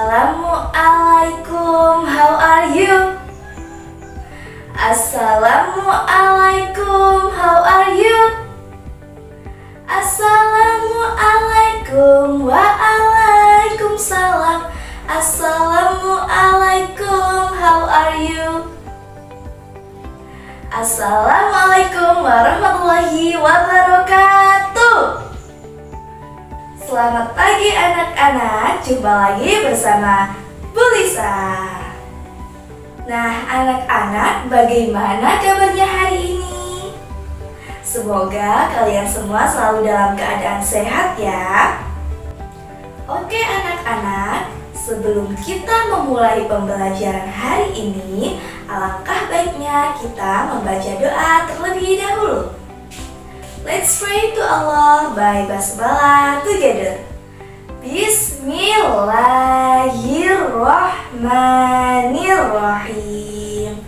Assalamualaikum, how are you? Assalamualaikum, how are you? Assalamualaikum, waalaikumsalam. Assalamualaikum, how are you? Assalamualaikum warahmatullahi wabarakatuh. Selamat pagi anak-anak, jumpa lagi bersama Bu Lisa. Nah anak-anak, bagaimana kabarnya hari ini? Semoga kalian semua selalu dalam keadaan sehat ya. Oke anak-anak, sebelum kita memulai pembelajaran hari ini, alangkah baiknya kita membaca doa terlebih dahulu. Let's pray to Allah by basmalah together. Bismillahirrahmanirrahim.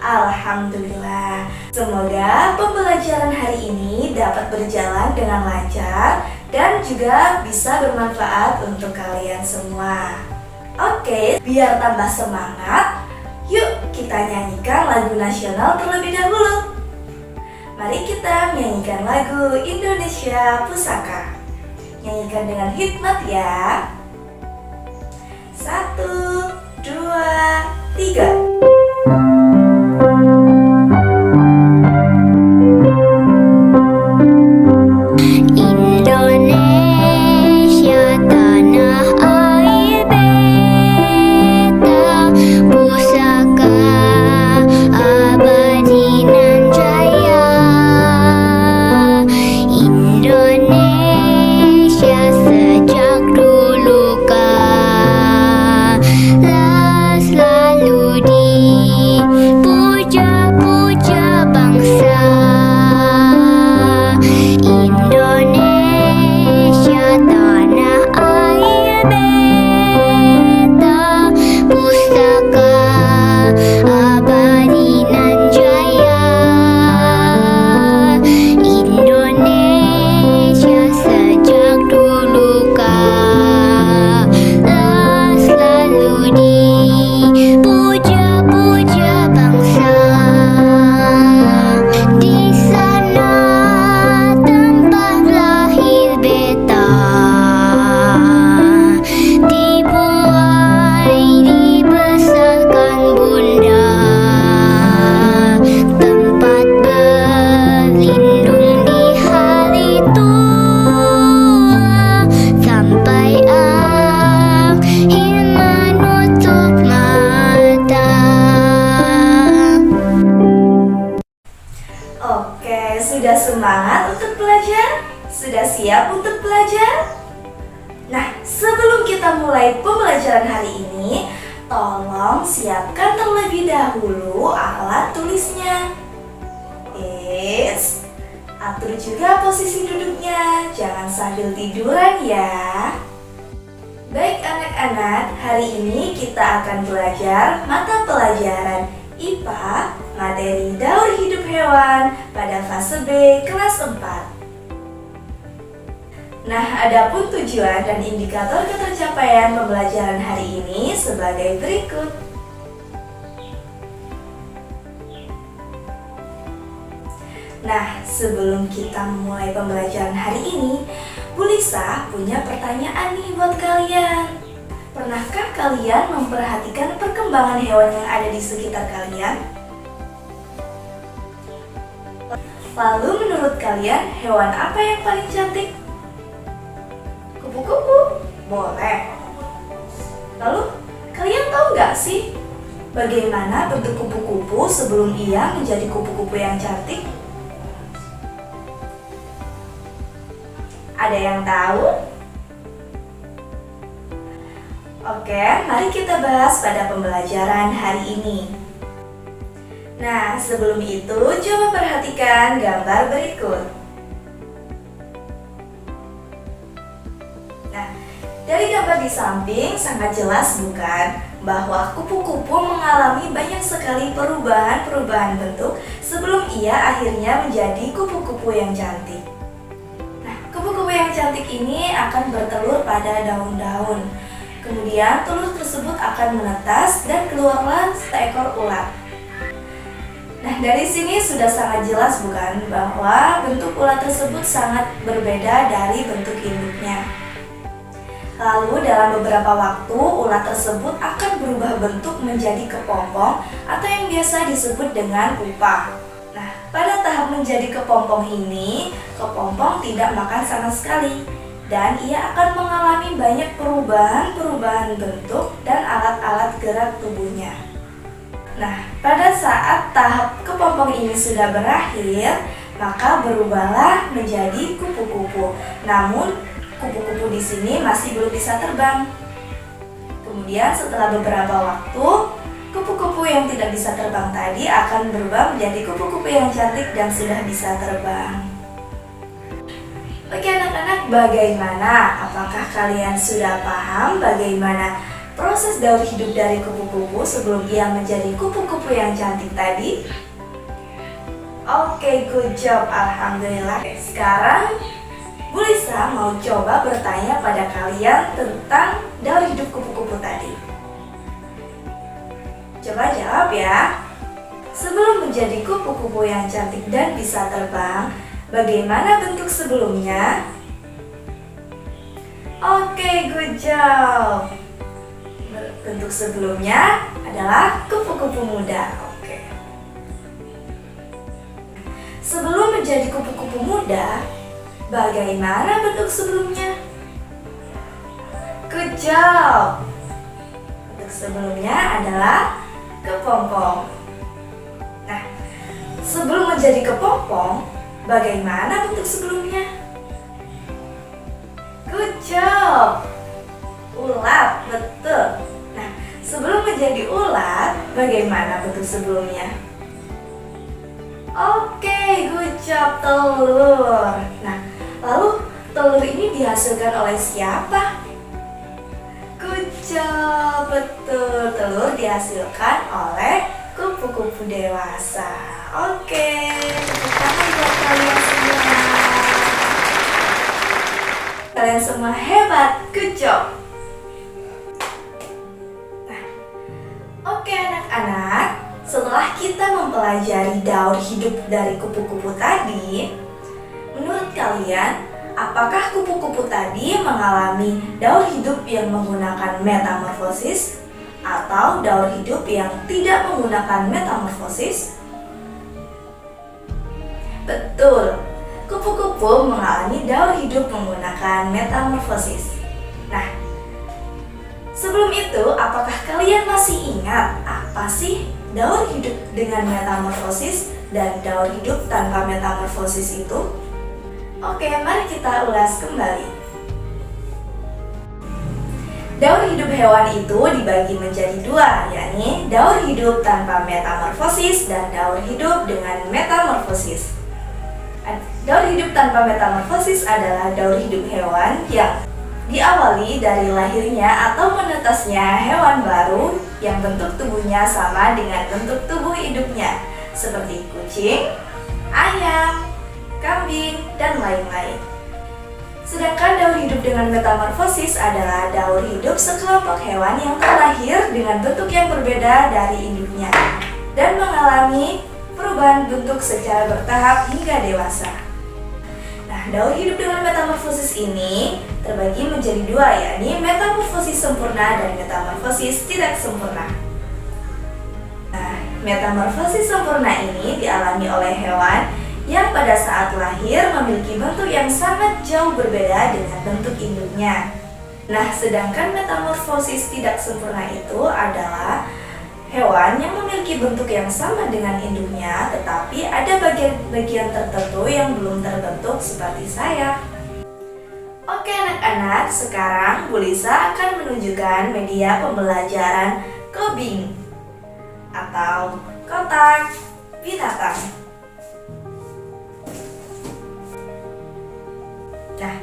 Alhamdulillah. Semoga pembelajaran hari ini dapat berjalan dengan lancar dan juga bisa bermanfaat untuk kalian semua. Oke, biar tambah semangat, yuk kita nyanyikan lagu nasional terlebih dahulu. Mari kita menyanyikan lagu Indonesia Pusaka. Nyanyikan dengan hikmat ya. 1, 2, 3. Sudah semangat untuk belajar? Sudah siap untuk belajar? Nah, sebelum kita mulai pembelajaran hari ini, tolong siapkan terlebih dahulu alat tulisnya. Atur juga posisi duduknya, jangan sambil tiduran ya. Baik anak-anak, hari ini kita akan belajar mata pelajaran IPA materi daur hidup hewan pada fase B kelas 4. Nah, adapun tujuan dan indikator ketercapaian pembelajaran hari ini sebagai berikut. Nah, sebelum kita memulai pembelajaran hari ini, Bu Lisa punya pertanyaan nih buat kalian. Pernahkah kalian memperhatikan perkembangan hewan yang ada di sekitar kalian? Lalu menurut kalian, hewan apa yang paling cantik? Kupu-kupu? Boleh. Lalu, kalian tahu nggak sih bagaimana bentuk kupu-kupu sebelum ia menjadi kupu-kupu yang cantik? Ada yang tahu? Oke, mari kita bahas pada pembelajaran hari ini. Nah, sebelum itu coba perhatikan gambar berikut. Nah, dari gambar di samping sangat jelas bukan bahwa kupu-kupu mengalami banyak sekali perubahan bentuk sebelum ia akhirnya menjadi kupu-kupu yang cantik. Nah, kupu-kupu yang cantik ini akan bertelur pada daun-daun. Kemudian telur tersebut akan menetas dan keluarlah seekor ulat. Nah, dari sini sudah sangat jelas bukan bahwa bentuk ulat tersebut sangat berbeda dari bentuk induknya. Lalu dalam beberapa waktu ulat tersebut akan berubah bentuk menjadi kepompong atau yang biasa disebut dengan pupa. Nah, pada tahap menjadi kepompong ini, kepompong tidak makan sama sekali dan ia akan mengalami banyak perubahan bentuk dan alat-alat gerak tubuhnya. Nah, pada saat tahap kepompong ini sudah berakhir, maka berubahlah menjadi kupu-kupu. Namun, kupu-kupu di sini masih belum bisa terbang. Kemudian setelah beberapa waktu, kupu-kupu yang tidak bisa terbang tadi akan berubah menjadi kupu-kupu yang cantik dan sudah bisa terbang. Oke anak-anak, bagaimana? Apakah kalian sudah paham bagaimana proses daur hidup dari kupu-kupu sebelum ia menjadi kupu-kupu yang cantik tadi? Oke, good job, alhamdulillah. Sekarang Bu Lisa mau coba bertanya pada kalian tentang daur hidup kupu-kupu tadi. Coba jawab ya. Sebelum menjadi kupu-kupu yang cantik dan bisa terbang, bagaimana bentuk sebelumnya? Oke, good job. Bentuk sebelumnya adalah kupu-kupu muda. Oke. Sebelum menjadi kupu-kupu muda, bagaimana bentuk sebelumnya? Good job. Bentuk sebelumnya adalah kepompong. Nah, sebelum menjadi kepompong, bagaimana bentuk sebelumnya? Good job. Ulat, betul. Nah, sebelum menjadi ulat, bagaimana bentuk sebelumnya? Oke, good job, telur. Nah, lalu telur ini dihasilkan oleh siapa? Good job, betul. Telur dihasilkan oleh kupu-kupu dewasa. Oke, tepuk tangan buat kalian semua. Kalian semua hebat, good job. Oke anak-anak, setelah kita mempelajari daur hidup dari kupu-kupu tadi, menurut kalian, apakah kupu-kupu tadi mengalami daur hidup yang menggunakan metamorfosis atau daur hidup yang tidak menggunakan metamorfosis? Betul, kupu-kupu mengalami daur hidup menggunakan metamorfosis. Nah, sebelum itu, apakah kalian masih ingat apa sih daur hidup dengan metamorfosis dan daur hidup tanpa metamorfosis itu? Oke, mari kita ulas kembali. Daur hidup hewan itu dibagi menjadi dua, yakni daur hidup tanpa metamorfosis dan daur hidup dengan metamorfosis. Daur hidup tanpa metamorfosis adalah daur hidup hewan yang diawali dari lahirnya atau menetasnya hewan baru yang bentuk tubuhnya sama dengan bentuk tubuh induknya, seperti kucing, ayam, kambing, dan lain-lain. Sedangkan daur hidup dengan metamorfosis adalah daur hidup sekelompok hewan yang terlahir dengan bentuk yang berbeda dari induknya dan mengalami perubahan bentuk secara bertahap hingga dewasa. Nah, daur hidup dengan metamorfosis ini terbagi menjadi dua, yakni metamorfosis sempurna dan metamorfosis tidak sempurna. Nah, metamorfosis sempurna ini dialami oleh hewan yang pada saat lahir memiliki bentuk yang sangat jauh berbeda dengan bentuk induknya. Nah, sedangkan metamorfosis tidak sempurna itu adalah hewan yang memiliki bentuk yang sama dengan induknya, tetapi ada bagian-bagian tertentu yang belum terbentuk seperti sayap. Oke anak-anak, sekarang Bu Lisa akan menunjukkan media pembelajaran Kobing atau kotak binatang. Nah,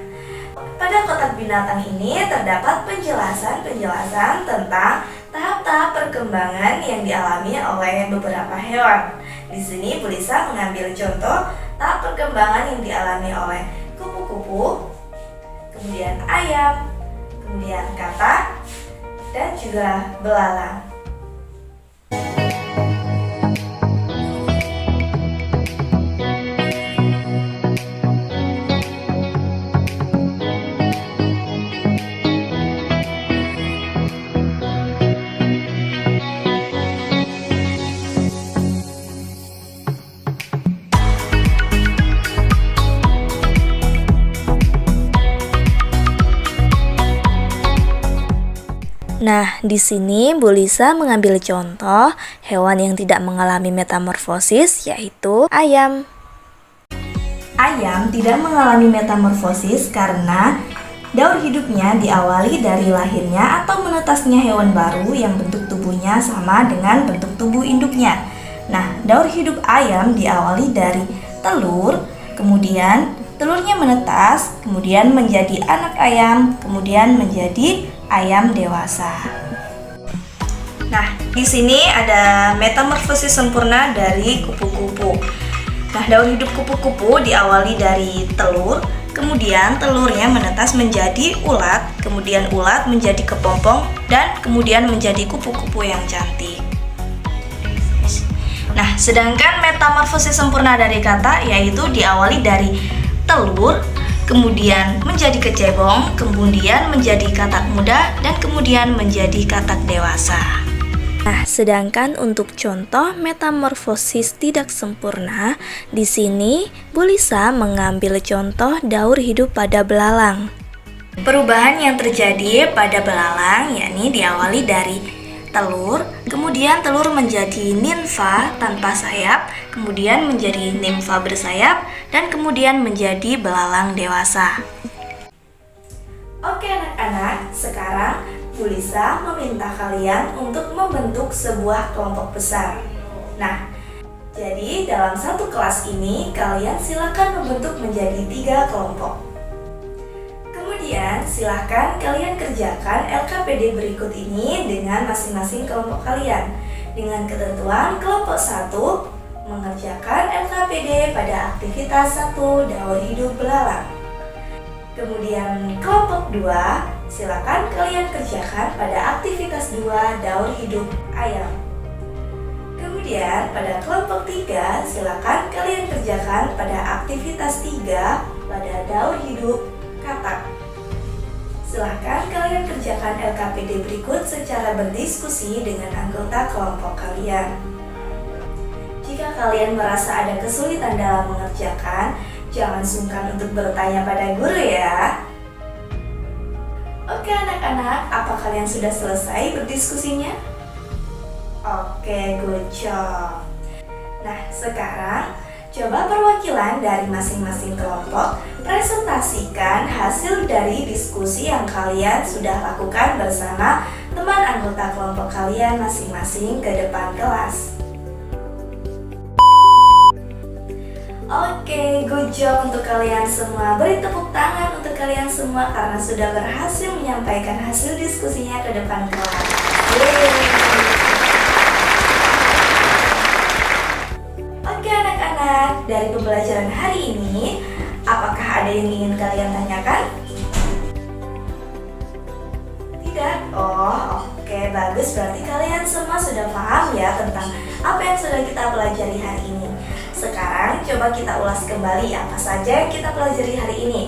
pada kotak binatang ini terdapat penjelasan-penjelasan tentang tahap-tahap perkembangan yang dialami oleh beberapa hewan. Di sini Bu Lisa mengambil contoh tahap perkembangan yang dialami oleh kupu-kupu, kemudian ayam, kemudian katak, dan juga belalang. Nah, di sini Bu Lisa mengambil contoh hewan yang tidak mengalami metamorfosis, yaitu ayam. Ayam tidak mengalami metamorfosis karena daur hidupnya diawali dari lahirnya atau menetasnya hewan baru yang bentuk tubuhnya sama dengan bentuk tubuh induknya. Nah, daur hidup ayam diawali dari telur, kemudian telurnya menetas, kemudian menjadi anak ayam, kemudian menjadi ayam dewasa. Nah, di sini ada metamorfosis sempurna dari kupu-kupu. Nah, daur hidup kupu-kupu diawali dari telur, kemudian telurnya menetas menjadi ulat, kemudian ulat menjadi kepompong, dan kemudian menjadi kupu-kupu yang cantik. Nah, sedangkan metamorfosis sempurna dari kata yaitu diawali dari telur, kemudian menjadi kecebong, kemudian menjadi katak muda, dan kemudian menjadi katak dewasa. Nah, sedangkan untuk contoh metamorfosis tidak sempurna, di sini Bu Lisa mengambil contoh daur hidup pada belalang. Perubahan yang terjadi pada belalang yakni diawali dari telur, kemudian telur menjadi nimfa tanpa sayap, kemudian menjadi nimfa bersayap, dan kemudian menjadi belalang dewasa. Oke anak-anak, sekarang Bu Lisa meminta kalian untuk membentuk sebuah kelompok besar. Nah, jadi dalam satu kelas ini kalian silakan membentuk menjadi 3 kelompok. Kemudian silahkan kalian kerjakan LKPD berikut ini dengan masing-masing kelompok kalian. Dengan ketentuan kelompok 1 mengerjakan LKPD pada aktivitas 1 daur hidup belalang. Kemudian kelompok 2 silakan kalian kerjakan pada aktivitas 2 daur hidup ayam. Kemudian pada kelompok 3 silakan kalian kerjakan pada aktivitas 3 pada daur hidup katak. Silahkan kalian kerjakan LKPD berikut secara berdiskusi dengan anggota kelompok kalian. Jika kalian merasa ada kesulitan dalam mengerjakan, jangan sungkan untuk bertanya pada guru ya. Oke anak-anak, apa kalian sudah selesai berdiskusinya? Oke, good job. Nah, sekarang coba perwakilan dari masing-masing kelompok presentasikan hasil dari diskusi yang kalian sudah lakukan bersama teman anggota kelompok kalian masing-masing ke depan kelas. Oke, good job untuk kalian semua. Beri tepuk tangan untuk kalian semua karena sudah berhasil menyampaikan hasil diskusinya ke depan kelas. Yeay. Dari pembelajaran hari ini, apakah ada yang ingin kalian tanyakan? Tidak? Oh, oke, bagus. Berarti kalian semua sudah paham ya tentang apa yang sudah kita pelajari hari ini. Sekarang coba kita ulas kembali apa saja yang kita pelajari hari ini.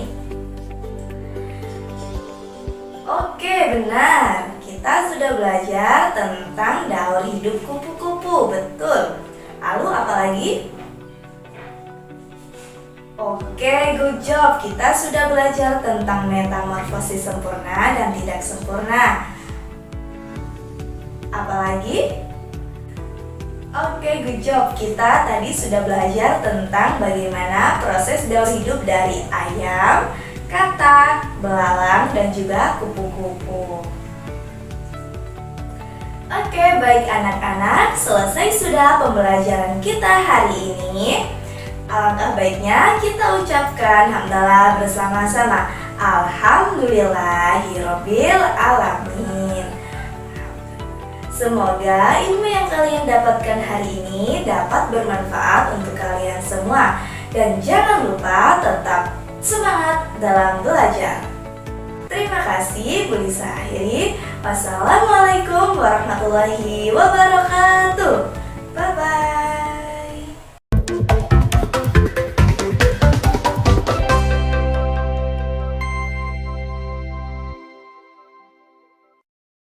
Oke, benar. Kita sudah belajar tentang daur hidup kupu-kupu, betul. Lalu apa lagi? Oke, good job. Kita sudah belajar tentang metamorfosis sempurna dan tidak sempurna. Apalagi? Oke, good job. Kita tadi sudah belajar tentang bagaimana proses daur hidup dari ayam, katak, belalang, dan juga kupu-kupu. Oke, baik anak-anak. Selesai sudah pembelajaran kita hari ini. Alangkah baiknya kita ucapkan hamdalah bersama-sama. Alhamdulillahirabbil alamin. Semoga ilmu yang kalian dapatkan hari ini dapat bermanfaat untuk kalian semua. Dan jangan lupa tetap semangat dalam belajar. Terima Terima kasih, Bu Lisa akhiri. Wassalamualaikum warahmatullahi wabarakatuh.